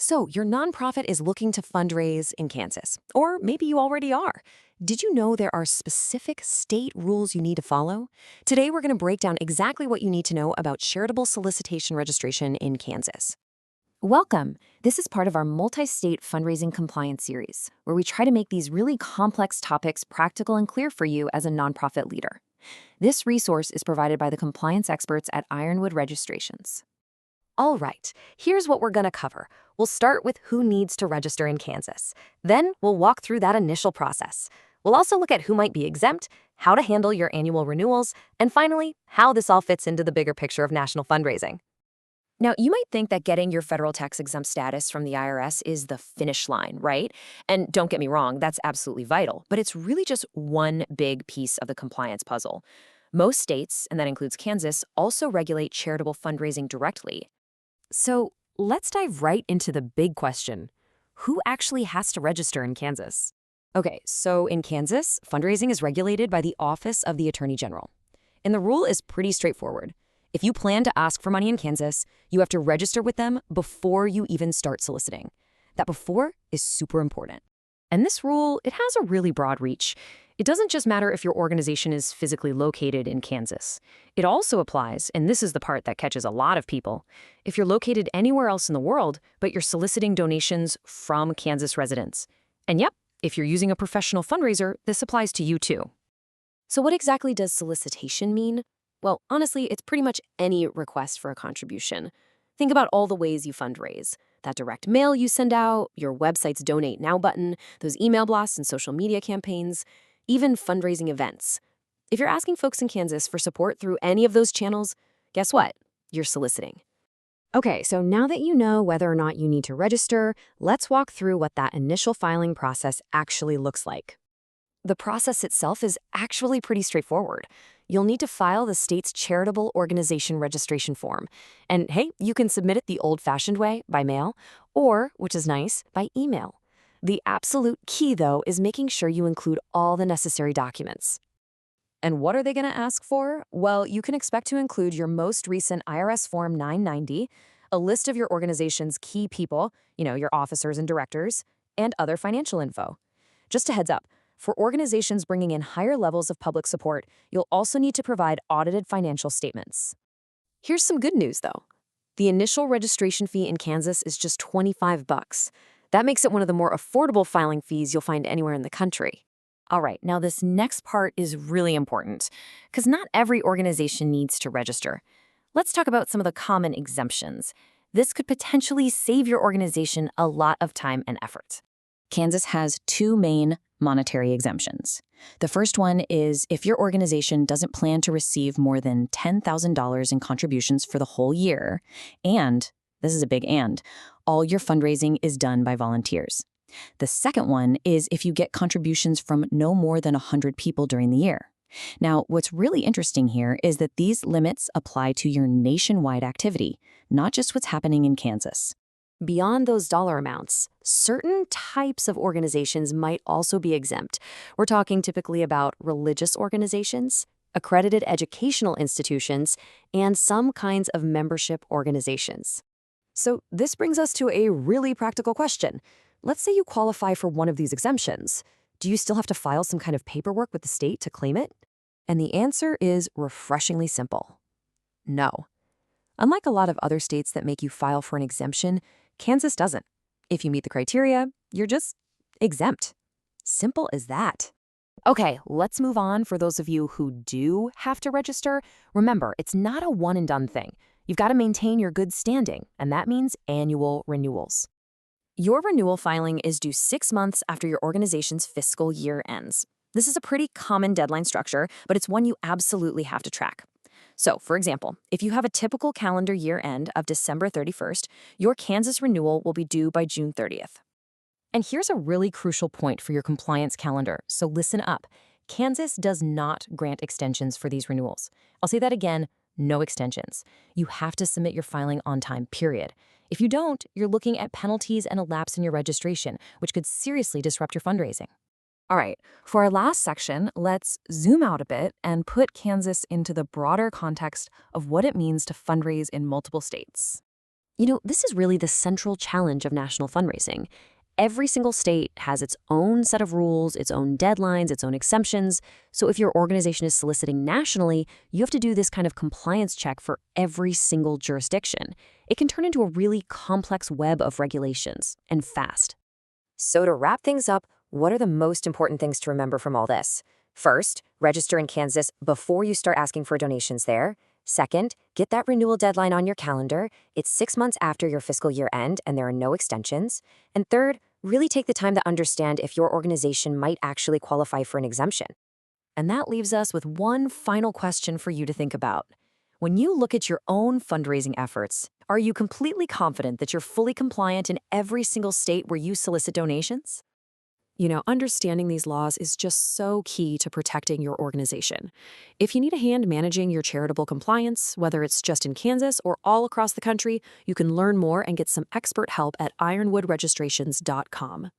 So, your nonprofit is looking to fundraise in Kansas, or maybe you already are. Did you know there are specific state rules you need to follow? Today, we're going to break down exactly what you need to know about charitable solicitation registration in Kansas. Welcome. This is part of our multi-state fundraising compliance series, where we try to make these really complex topics practical and clear for you as a nonprofit leader. This resource is provided by the compliance experts at Ironwood Registrations. All right, here's what we're going to cover. We'll start with who needs to register in Kansas. Then we'll walk through that initial process. We'll also look at who might be exempt, how to handle your annual renewals, and finally, how this all fits into the bigger picture of national fundraising. Now, you might think that getting your federal tax exempt status from the IRS is the finish line, right? And don't get me wrong, that's absolutely vital, but it's really just one big piece of the compliance puzzle. Most states, and that includes Kansas, also regulate charitable fundraising directly. So let's dive right into the big question. Who actually has to register in Kansas? Okay, so in Kansas, fundraising is regulated by the Office of the Attorney General. And the rule is pretty straightforward. If you plan to ask for money in Kansas, you have to register with them before you even start soliciting. That before is super important. And this rule, it has a really broad reach. It doesn't just matter if your organization is physically located in Kansas. It also applies, and this is the part that catches a lot of people, if you're located anywhere else in the world, but you're soliciting donations from Kansas residents. And yep, if you're using a professional fundraiser, this applies to you too. So what exactly does solicitation mean? Well, honestly, it's pretty much any request for a contribution. Think about all the ways you fundraise. That direct mail you send out, your website's Donate Now button, those email blasts and social media campaigns, even fundraising events. If you're asking folks in Kansas for support through any of those channels, guess what? You're soliciting. Okay, so now that you know whether or not you need to register, let's walk through what that initial filing process actually looks like. The process itself is actually pretty straightforward. You'll need to file the state's charitable organization registration form. And hey, you can submit it the old-fashioned way, by mail, or, which is nice, by email. The absolute key, though, is making sure you include all the necessary documents. And what are they going to ask for? Well, you can expect to include your most recent IRS Form 990, a list of your organization's key people, your officers and directors, and other financial info. Just a heads up, for organizations bringing in higher levels of public support, you'll also need to provide audited financial statements. Here's some good news, though. The initial registration fee in Kansas is just $25. That makes it one of the more affordable filing fees you'll find anywhere in the country. All right, now this next part is really important, because not every organization needs to register. Let's talk about some of the common exemptions. This could potentially save your organization a lot of time and effort. Kansas has two main monetary exemptions. The first one is if your organization doesn't plan to receive more than $10,000 in contributions for the whole year, and, this is a big and, all your fundraising is done by volunteers. The second one is if you get contributions from no more than 100 people during the year. Now, what's really interesting here is that these limits apply to your nationwide activity, not just what's happening in Kansas. Beyond those dollar amounts, certain types of organizations might also be exempt. We're talking typically about religious organizations, accredited educational institutions, and some kinds of membership organizations. So this brings us to a really practical question. Let's say you qualify for one of these exemptions. Do you still have to file some kind of paperwork with the state to claim it? And the answer is refreshingly simple. No. Unlike a lot of other states that make you file for an exemption, Kansas doesn't. If you meet the criteria, you're just exempt. Simple as that. Okay, let's move on for those of you who do have to register. Remember, it's not a one-and-done thing. You've got to maintain your good standing, and that means annual renewals. Your renewal filing is due 6 months after your organization's fiscal year ends. This is a pretty common deadline structure, but it's one you absolutely have to track. So, for example, if you have a typical calendar year end of December 31st, your Kansas renewal will be due by June 30th. And here's a really crucial point for your compliance calendar, so listen up. Kansas does not grant extensions for these renewals. I'll say that again, no extensions. You have to submit your filing on time, period. If you don't, you're looking at penalties and a lapse in your registration, which could seriously disrupt your fundraising. All right, for our last section, let's zoom out a bit and put Kansas into the broader context of what it means to fundraise in multiple states. This is really the central challenge of national fundraising. Every single state has its own set of rules, its own deadlines, its own exemptions. So if your organization is soliciting nationally, you have to do this kind of compliance check for every single jurisdiction. It can turn into a really complex web of regulations, and fast. So to wrap things up, what are the most important things to remember from all this? First, register in Kansas before you start asking for donations there. Second, get that renewal deadline on your calendar. It's 6 months after your fiscal year end, and there are no extensions. And third, really take the time to understand if your organization might actually qualify for an exemption. And that leaves us with one final question for you to think about. When you look at your own fundraising efforts, are you completely confident that you're fully compliant in every single state where you solicit donations? Understanding these laws is just so key to protecting your organization. If you need a hand managing your charitable compliance, whether it's just in Kansas or all across the country, you can learn more and get some expert help at ironwoodregistrations.com.